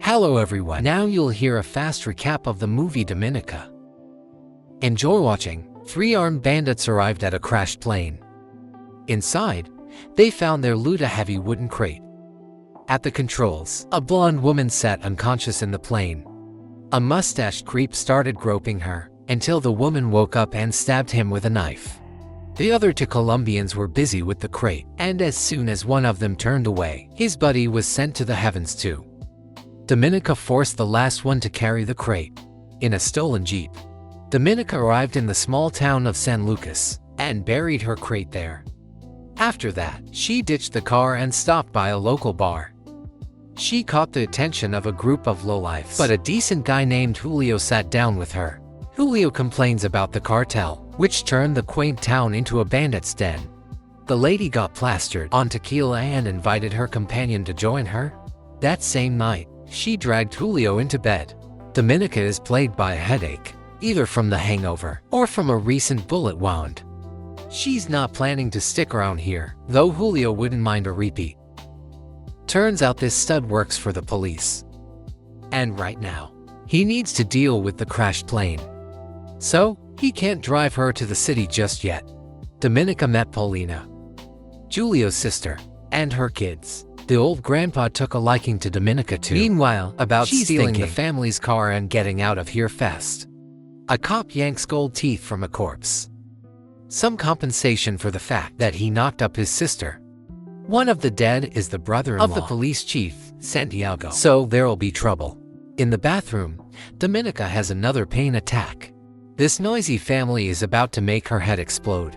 Hello everyone, now you'll hear a fast recap of the movie Dominica. Enjoy watching. 3 armed bandits arrived at a crashed plane. Inside, they found their loot, a heavy wooden crate. At the controls, a blonde woman sat unconscious in the plane. A mustached creep started groping her, until the woman woke up and stabbed him with a knife. The other 2 Colombians were busy with the crate, and as soon as one of them turned away, his buddy was sent to the heavens too. Dominica forced the last one to carry the crate. In a stolen jeep, Dominica arrived in the small town of San Lucas, and buried her crate there. After that, she ditched the car and stopped by a local bar. She caught the attention of a group of lowlifes, but a decent guy named Julio sat down with her. Julio complains about the cartel, which turned the quaint town into a bandit's den. The lady got plastered on tequila and invited her companion to join her. That same night, she dragged Julio into bed. Dominica is plagued by a headache, either from the hangover or from a recent bullet wound. She's not planning to stick around here, though Julio wouldn't mind a repeat. Turns out this stud works for the police. And right now, he needs to deal with the crashed plane. So, he can't drive her to the city just yet. Dominica met Paulina, Julio's sister, and her kids. The old grandpa took a liking to Dominica too. Meanwhile, about stealing the family's car and getting out of here fast. A cop yanks gold teeth from a corpse. Some compensation for the fact that he knocked up his sister. One of the dead is the brother-in-law of the police chief, Santiago. So there'll be trouble. In the bathroom, Dominica has another pain attack. This noisy family is about to make her head explode.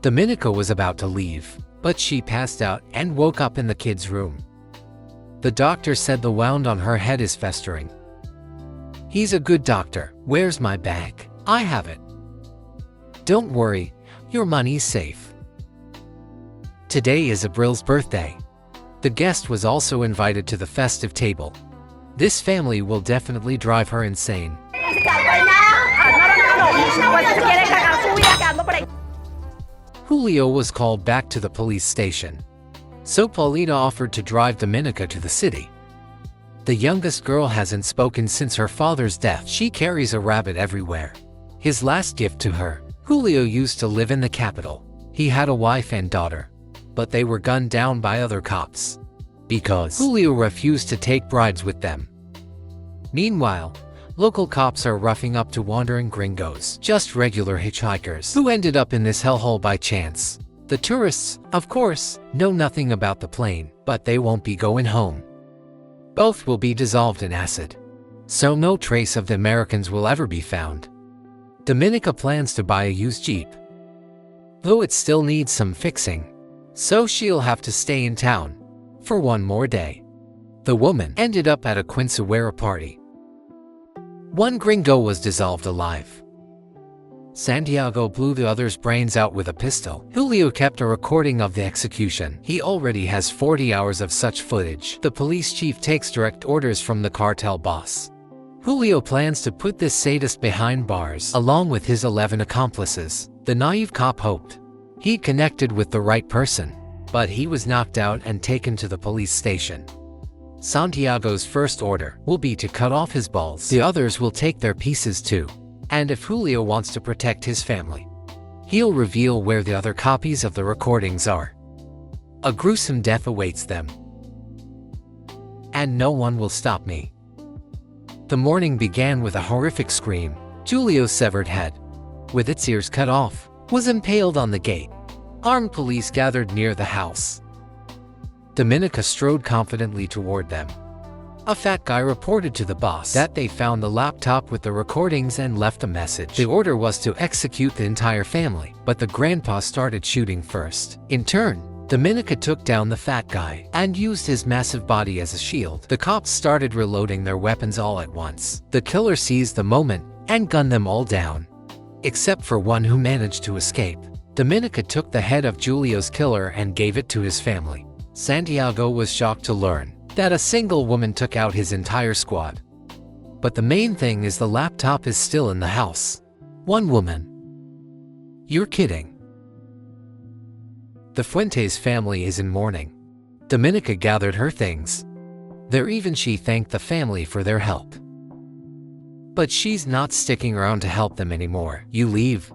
Dominica was about to leave, but she passed out and woke up in the kids' room. The doctor said the wound on her head is festering. He's a good doctor. Where's my bag? I have it. Don't worry, your money's safe. Today is Abril's birthday. The guest was also invited to the festive table. This family will definitely drive her insane. Julio was called back to the police station. So Paulina offered to drive Dominica to the city. The youngest girl hasn't spoken since her father's death. She carries a rabbit everywhere. His last gift to her. Julio used to live in the capital. He had a wife and daughter, but they were gunned down by other cops because Julio refused to take bribes with them. Meanwhile, local cops are roughing up to wandering gringos, just regular hitchhikers who ended up in this hellhole by chance. The tourists, of course, know nothing about the plane, but they won't be going home. Both will be dissolved in acid, so no trace of the Americans will ever be found. Dominica plans to buy a used Jeep, though it still needs some fixing, so she'll have to stay in town for one more day. The woman ended up at a quinceañera party. One gringo was dissolved alive. Santiago blew the other's brains out with a pistol. Julio kept a recording of the execution. He already has 40 hours of such footage. The police chief takes direct orders from the cartel boss. Julio plans to put this sadist behind bars, along with his 11 accomplices. The naive cop hoped he connected with the right person, but he was knocked out and taken to the police station. Santiago's first order will be to cut off his balls. The others will take their pieces too. And if Julio wants to protect his family, he'll reveal where the other copies of the recordings are. A gruesome death awaits them. And no one will stop me. The morning began with a horrific scream. Julio's severed head, with its ears cut off, was impaled on the gate. Armed police gathered near the house. Dominica strode confidently toward them. A fat guy reported to the boss that they found the laptop with the recordings and left a message. The order was to execute the entire family, but the grandpa started shooting first. In turn, Dominica took down the fat guy and used his massive body as a shield. The cops started reloading their weapons all at once. The killer seized the moment and gunned them all down, except for one who managed to escape. Dominica took the head of Julio's killer and gave it to his family. Santiago was shocked to learn that a single woman took out his entire squad. But the main thing is the laptop is still in the house. One woman. You're kidding. The Fuentes family is in mourning. Dominica gathered her things. She thanked the family for their help. But she's not sticking around to help them anymore. You leave,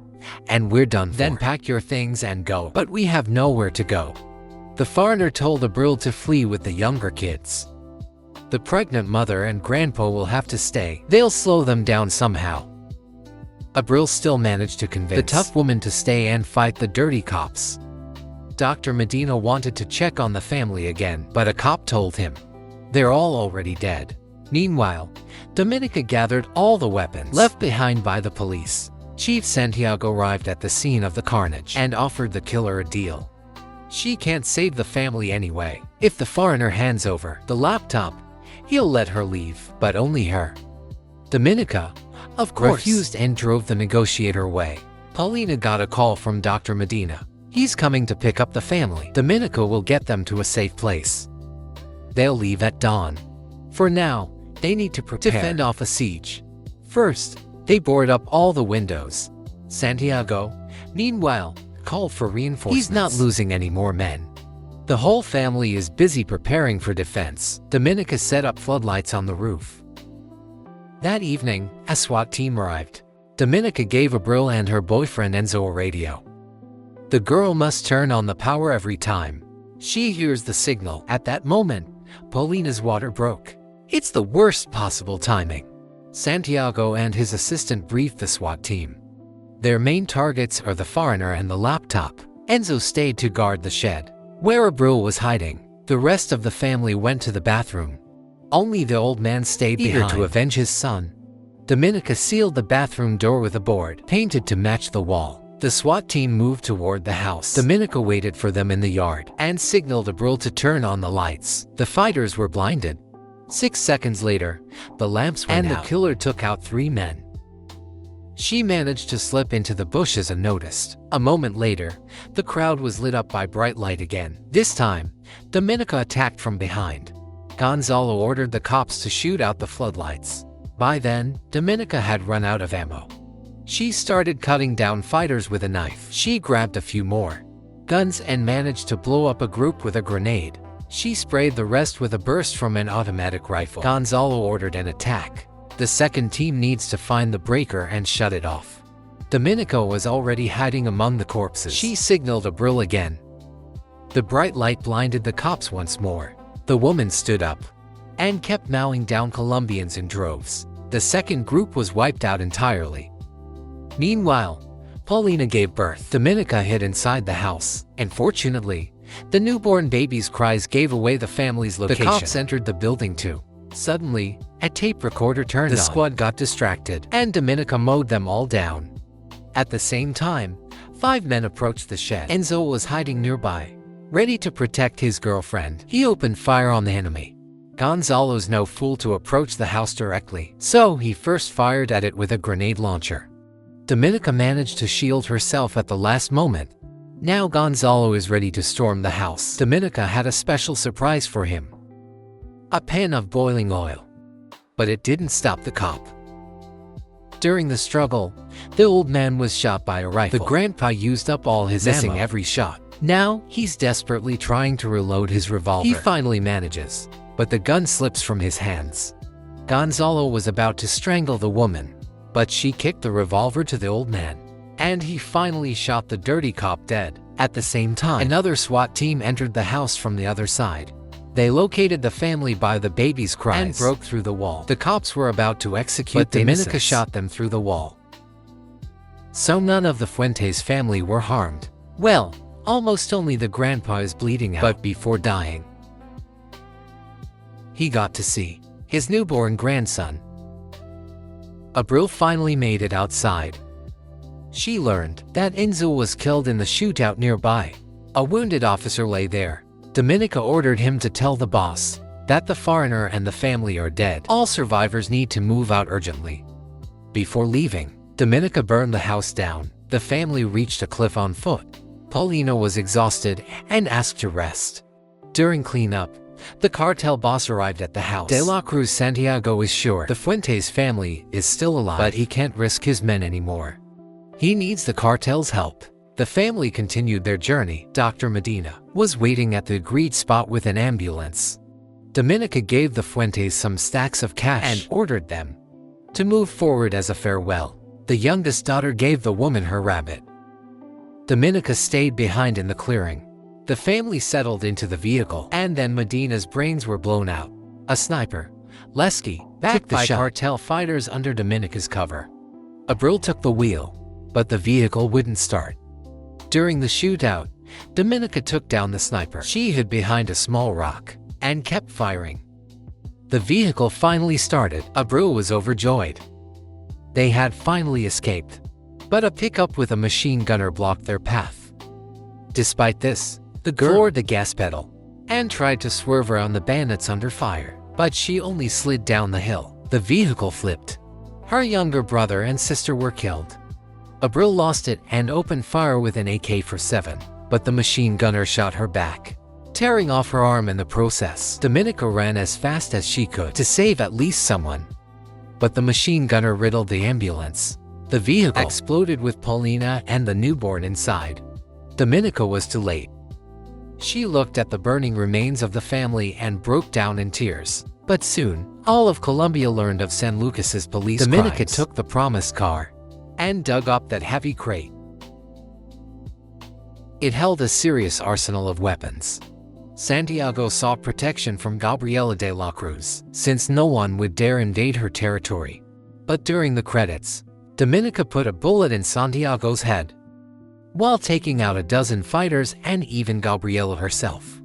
and we're done for. Then pack your things and go. But we have nowhere to go. The foreigner told Abril to flee with the younger kids. The pregnant mother and grandpa will have to stay. They'll slow them down somehow. Abril still managed to convince the tough woman to stay and fight the dirty cops. Dr. Medina wanted to check on the family again, but a cop told him they're all already dead. Meanwhile, Dominica gathered all the weapons left behind by the police. Chief Santiago arrived at the scene of the carnage and offered the killer a deal. She can't save the family anyway. If the foreigner hands over the laptop, he'll let her leave, but only her. Dominica, of course, refused and drove the negotiator away. Paulina got a call from Dr. Medina. He's coming to pick up the family. Dominica will get them to a safe place. They'll leave at dawn. For now, they need to prepare to fend off a siege. First, they board up all the windows. Santiago, meanwhile, called for reinforcements. He's not losing any more men. The whole family is busy preparing for defense. Dominica set up floodlights on the roof. That evening, a SWAT team arrived. Dominica gave Abril and her boyfriend Enzo a radio. The girl must turn on the power every time she hears the signal. At that moment, Paulina's water broke. It's the worst possible timing. Santiago and his assistant briefed the SWAT team. Their main targets are the foreigner and the laptop. Enzo stayed to guard the shed, where Abril was hiding. The rest of the family went to the bathroom. Only the old man stayed behind to avenge his son. Dominica sealed the bathroom door with a board painted to match the wall. The SWAT team moved toward the house. Dominica waited for them in the yard and signaled Abril to turn on the lights. The fighters were blinded. 6 seconds later, the lamps went out, and the killer took out 3 men. She managed to slip into the bushes unnoticed. A moment later, the crowd was lit up by bright light again. This time, Dominica attacked from behind. Gonzalo ordered the cops to shoot out the floodlights. By then, Dominica had run out of ammo. She started cutting down fighters with a knife. She grabbed a few more guns and managed to blow up a group with a grenade. She sprayed the rest with a burst from an automatic rifle. Gonzalo ordered an attack. The second team needs to find the breaker and shut it off. Dominica was already hiding among the corpses. She signaled Abril again. The bright light blinded the cops once more. The woman stood up and kept mowing down Colombians in droves. The second group was wiped out entirely. Meanwhile, Paulina gave birth. Dominica hid inside the house, and fortunately, the newborn baby's cries gave away the family's location. The cops entered the building too. Suddenly, a tape recorder turned on. The squad got distracted, and Dominica mowed them all down. At the same time, 5 men approached the shed. Enzo was hiding nearby, ready to protect his girlfriend. He opened fire on the enemy. Gonzalo's no fool to approach the house directly, so he first fired at it with a grenade launcher. Dominica managed to shield herself at the last moment. Now Gonzalo is ready to storm the house. Dominica had a special surprise for him: a pan of boiling oil. But it didn't stop the cop. During the struggle, the old man was shot by a rifle. The grandpa used up all his ammo, missing every shot. Now, he's desperately trying to reload his revolver. He finally manages, but the gun slips from his hands. Gonzalo was about to strangle the woman, but she kicked the revolver to the old man, and he finally shot the dirty cop dead. At the same time, another SWAT team entered the house from the other side. They located the family by the baby's cries and broke through the wall. The cops were about to execute the innocents, but Dominica shot them through the wall. So none of the Fuentes family were harmed. Well, almost only the grandpa is bleeding out. But before dying, he got to see his newborn grandson. Abril finally made it outside. She learned that Enzo was killed in the shootout nearby. A wounded officer lay there. Dominica ordered him to tell the boss that the foreigner and the family are dead. All survivors need to move out urgently. Before leaving, Dominica burned the house down. The family reached a cliff on foot. Paulina was exhausted and asked to rest. During cleanup, the cartel boss arrived at the house. De la Cruz Santiago is sure the Fuentes family is still alive, but he can't risk his men anymore. He needs the cartel's help. The family continued their journey. Dr. Medina was waiting at the agreed spot with an ambulance. Dominica gave the Fuentes some stacks of cash and ordered them to move forward as a farewell. The youngest daughter gave the woman her rabbit. Dominica stayed behind in the clearing. The family settled into the vehicle, and then Medina's brains were blown out. A sniper, Lesky, backed by cartel fighters under Dominica's cover. Abril took the wheel, but the vehicle wouldn't start. During the shootout, Dominica took down the sniper. She hid behind a small rock and kept firing. The vehicle finally started. Abril was overjoyed. They had finally escaped, but a pickup with a machine gunner blocked their path. Despite this, the girl floored the gas pedal and tried to swerve around the bandits under fire, but she only slid down the hill. The vehicle flipped. Her younger brother and sister were killed. Abril lost it and opened fire with an AK-47, but the machine gunner shot her back, tearing off her arm in the process. Dominica ran as fast as she could to save at least someone, but the machine gunner riddled the ambulance. The vehicle exploded with Paulina and the newborn inside. Dominica was too late. She looked at the burning remains of the family and broke down in tears. But soon, all of Colombia learned of San Lucas's police crimes. Dominica took the promised car and dug up that heavy crate. It held a serious arsenal of weapons. Santiago sought protection from Gabriela de la Cruz, since no one would dare invade her territory. But during the credits, Dominica put a bullet in Santiago's head, while taking out a dozen fighters and even Gabriela herself.